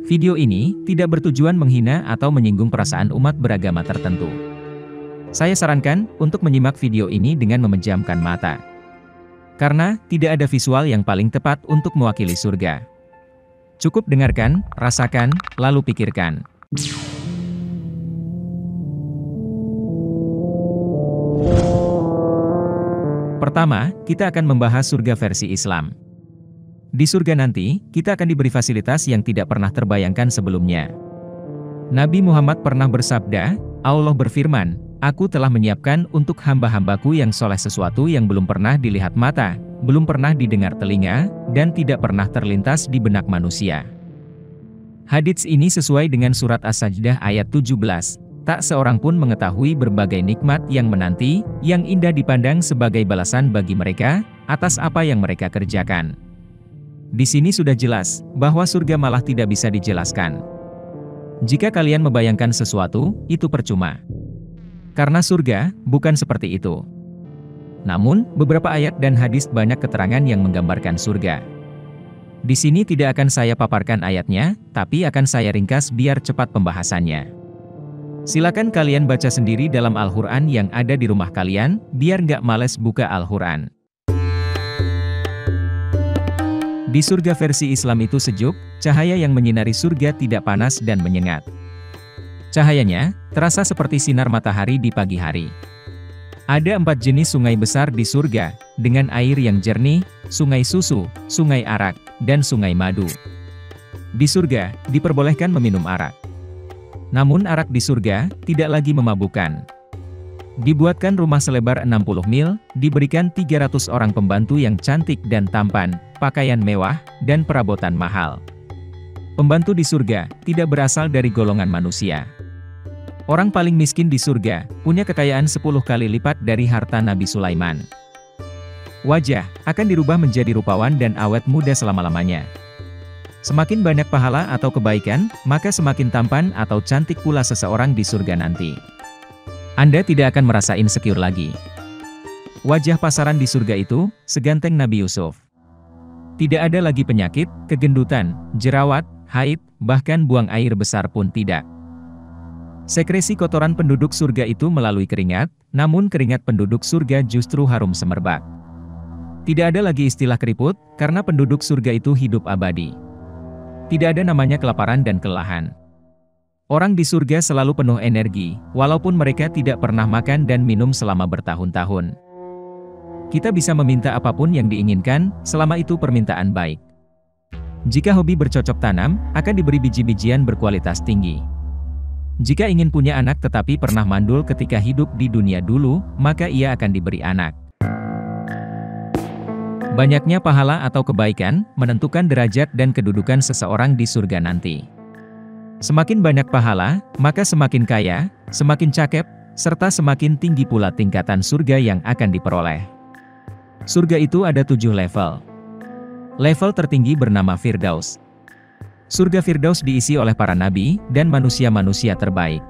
Video ini tidak bertujuan menghina atau menyinggung perasaan umat beragama tertentu. Saya sarankan untuk menyimak video ini dengan memejamkan mata. Karena tidak ada visual yang paling tepat untuk mewakili surga. Cukup dengarkan, rasakan, lalu pikirkan. Pertama, kita akan membahas surga versi Islam. Di surga nanti, kita akan diberi fasilitas yang tidak pernah terbayangkan sebelumnya. Nabi Muhammad pernah bersabda, Allah berfirman, Aku telah menyiapkan untuk hamba-hambaku yang soleh sesuatu yang belum pernah dilihat mata, belum pernah didengar telinga, dan tidak pernah terlintas di benak manusia. Hadits ini sesuai dengan surat As-Sajdah ayat 17. Tak seorang pun mengetahui berbagai nikmat yang menanti, yang indah dipandang sebagai balasan bagi mereka, atas apa yang mereka kerjakan. Di sini sudah jelas, bahwa surga malah tidak bisa dijelaskan. Jika kalian membayangkan sesuatu, itu percuma. Karena surga, bukan seperti itu. Namun, beberapa ayat dan hadis banyak keterangan yang menggambarkan surga. Di sini tidak akan saya paparkan ayatnya, tapi akan saya ringkas biar cepat pembahasannya. Silakan kalian baca sendiri dalam Al-Quran yang ada di rumah kalian, biar nggak males buka Al-Quran. Di surga versi Islam itu sejuk, cahaya yang menyinari surga tidak panas dan menyengat. Cahayanya terasa seperti sinar matahari di pagi hari. Ada 4 jenis sungai besar di surga, dengan air yang jernih, sungai susu, sungai arak, dan sungai madu. Di surga, diperbolehkan meminum arak. Namun arak di surga tidak lagi memabukkan. Dibuatkan rumah selebar 60 mil, diberikan 300 orang pembantu yang cantik dan tampan, pakaian mewah, dan perabotan mahal. Pembantu di surga tidak berasal dari golongan manusia. Orang paling miskin di surga punya kekayaan 10 kali lipat dari harta Nabi Sulaiman. Wajah akan dirubah menjadi rupawan dan awet muda selama-lamanya. Semakin banyak pahala atau kebaikan, maka semakin tampan atau cantik pula seseorang di surga nanti. Anda tidak akan merasa insecure lagi. Wajah pasaran di surga itu seganteng Nabi Yusuf. Tidak ada lagi penyakit, kegendutan, jerawat, haid, bahkan buang air besar pun tidak. Sekresi kotoran penduduk surga itu melalui keringat, namun keringat penduduk surga justru harum semerbak. Tidak ada lagi istilah keriput, karena penduduk surga itu hidup abadi. Tidak ada namanya kelaparan dan kelelahan. Orang di surga selalu penuh energi, walaupun mereka tidak pernah makan dan minum selama bertahun-tahun. Kita bisa meminta apapun yang diinginkan, selama itu permintaan baik. Jika hobi bercocok tanam, akan diberi biji-bijian berkualitas tinggi. Jika ingin punya anak tetapi pernah mandul ketika hidup di dunia dulu, maka ia akan diberi anak. Banyaknya pahala atau kebaikan, menentukan derajat dan kedudukan seseorang di surga nanti. Semakin banyak pahala, maka semakin kaya, semakin cakep, serta semakin tinggi pula tingkatan surga yang akan diperoleh. Surga itu ada 7 level. Level tertinggi bernama Firdaus. Surga Firdaus diisi oleh para nabi dan manusia-manusia terbaik.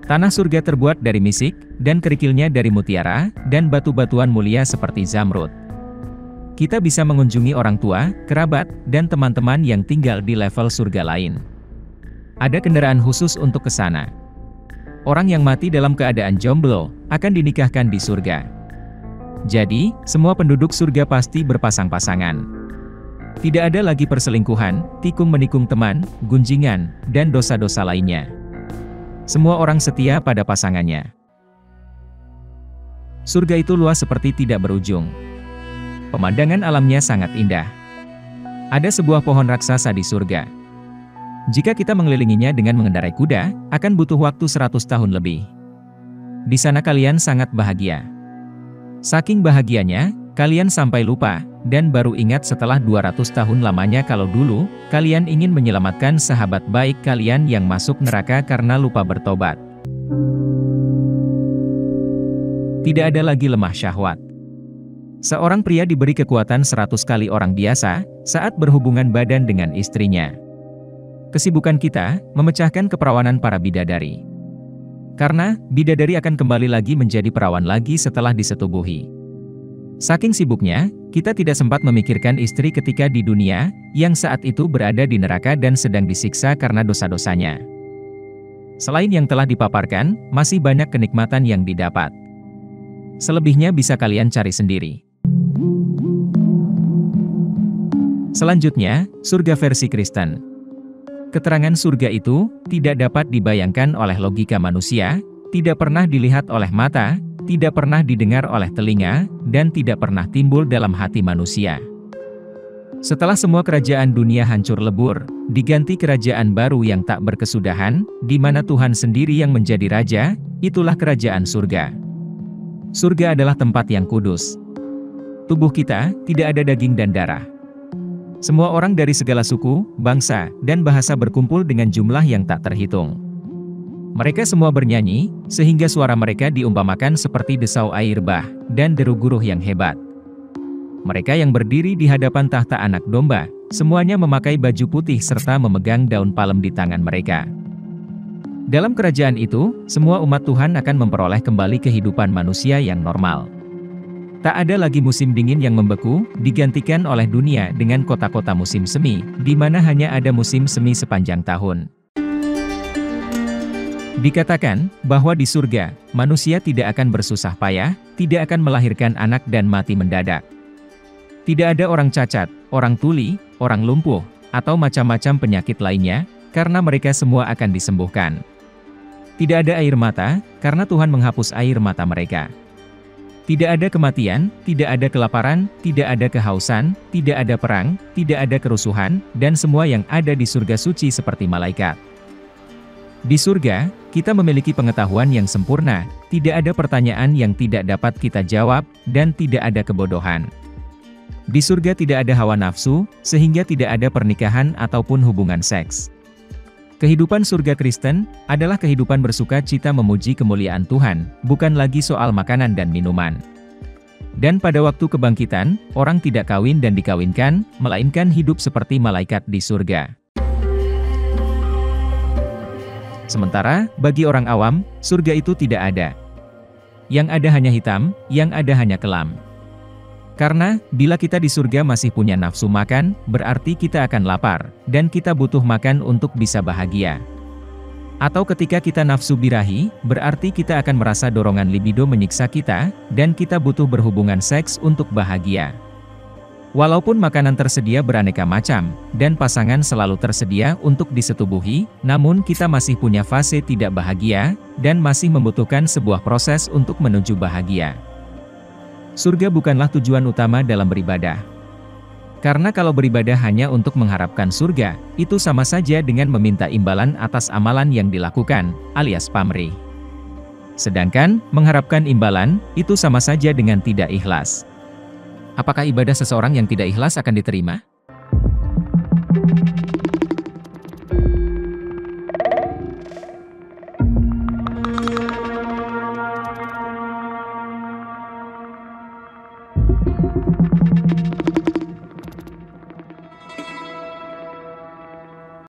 Tanah surga terbuat dari misik, dan kerikilnya dari mutiara, dan batu-batuan mulia seperti zamrud. Kita bisa mengunjungi orang tua, kerabat, dan teman-teman yang tinggal di level surga lain. Ada kendaraan khusus untuk ke sana. Orang yang mati dalam keadaan jomblo, akan dinikahkan di surga. Jadi, semua penduduk surga pasti berpasang-pasangan. Tidak ada lagi perselingkuhan, tikung-menikung teman, gunjingan, dan dosa-dosa lainnya. Semua orang setia pada pasangannya. Surga itu luas seperti tidak berujung. Pemandangan alamnya sangat indah. Ada sebuah pohon raksasa di surga. Jika kita mengelilinginya dengan mengendarai kuda, akan butuh waktu 100 tahun lebih. Di sana kalian sangat bahagia. Saking bahagianya, kalian sampai lupa, dan baru ingat setelah 200 tahun lamanya kalau dulu, kalian ingin menyelamatkan sahabat baik kalian yang masuk neraka karena lupa bertobat. Tidak ada lagi lemah syahwat. Seorang pria diberi kekuatan 100 kali orang biasa, saat berhubungan badan dengan istrinya. Kesibukan kita, memecahkan keperawanan para bidadari. Karena, bidadari akan kembali lagi menjadi perawan lagi setelah disetubuhi. Saking sibuknya, kita tidak sempat memikirkan istri ketika di dunia, yang saat itu berada di neraka dan sedang disiksa karena dosa-dosanya. Selain yang telah dipaparkan, masih banyak kenikmatan yang didapat. Selebihnya bisa kalian cari sendiri. Selanjutnya, surga versi Kristen. Keterangan surga itu tidak dapat dibayangkan oleh logika manusia, tidak pernah dilihat oleh mata, tidak pernah didengar oleh telinga, dan tidak pernah timbul dalam hati manusia. Setelah semua kerajaan dunia hancur lebur, diganti kerajaan baru yang tak berkesudahan, di mana Tuhan sendiri yang menjadi raja, itulah kerajaan surga. Surga adalah tempat yang kudus. Tubuh kita tidak ada daging dan darah. Semua orang dari segala suku, bangsa, dan bahasa berkumpul dengan jumlah yang tak terhitung. Mereka semua bernyanyi, sehingga suara mereka diumpamakan seperti desau air bah, dan deru guruh yang hebat. Mereka yang berdiri di hadapan tahta anak domba, semuanya memakai baju putih serta memegang daun palem di tangan mereka. Dalam kerajaan itu, semua umat Tuhan akan memperoleh kembali kehidupan manusia yang normal. Tak ada lagi musim dingin yang membeku, digantikan oleh dunia dengan kota-kota musim semi, di mana hanya ada musim semi sepanjang tahun. Dikatakan bahwa di surga, manusia tidak akan bersusah payah, tidak akan melahirkan anak dan mati mendadak. Tidak ada orang cacat, orang tuli, orang lumpuh, atau macam-macam penyakit lainnya, karena mereka semua akan disembuhkan. Tidak ada air mata, karena Tuhan menghapus air mata mereka. Tidak ada kematian, tidak ada kelaparan, tidak ada kehausan, tidak ada perang, tidak ada kerusuhan, dan semua yang ada di surga suci seperti malaikat. Di surga, kita memiliki pengetahuan yang sempurna, tidak ada pertanyaan yang tidak dapat kita jawab, dan tidak ada kebodohan. Di surga tidak ada hawa nafsu, sehingga tidak ada pernikahan ataupun hubungan seks. Kehidupan surga Kristen adalah kehidupan bersuka cita memuji kemuliaan Tuhan, bukan lagi soal makanan dan minuman. Dan pada waktu kebangkitan, orang tidak kawin dan dikawinkan, melainkan hidup seperti malaikat di surga. Sementara, bagi orang awam, surga itu tidak ada. Yang ada hanya hitam, yang ada hanya kelam. Karena, bila kita di surga masih punya nafsu makan, berarti kita akan lapar, dan kita butuh makan untuk bisa bahagia. Atau ketika kita nafsu birahi, berarti kita akan merasa dorongan libido menyiksa kita, dan kita butuh berhubungan seks untuk bahagia. Walaupun makanan tersedia beraneka macam, dan pasangan selalu tersedia untuk disetubuhi, namun kita masih punya fase tidak bahagia, dan masih membutuhkan sebuah proses untuk menuju bahagia. Surga bukanlah tujuan utama dalam beribadah. Karena kalau beribadah hanya untuk mengharapkan surga, itu sama saja dengan meminta imbalan atas amalan yang dilakukan, alias pamrih. Sedangkan, mengharapkan imbalan, itu sama saja dengan tidak ikhlas. Apakah ibadah seseorang yang tidak ikhlas akan diterima?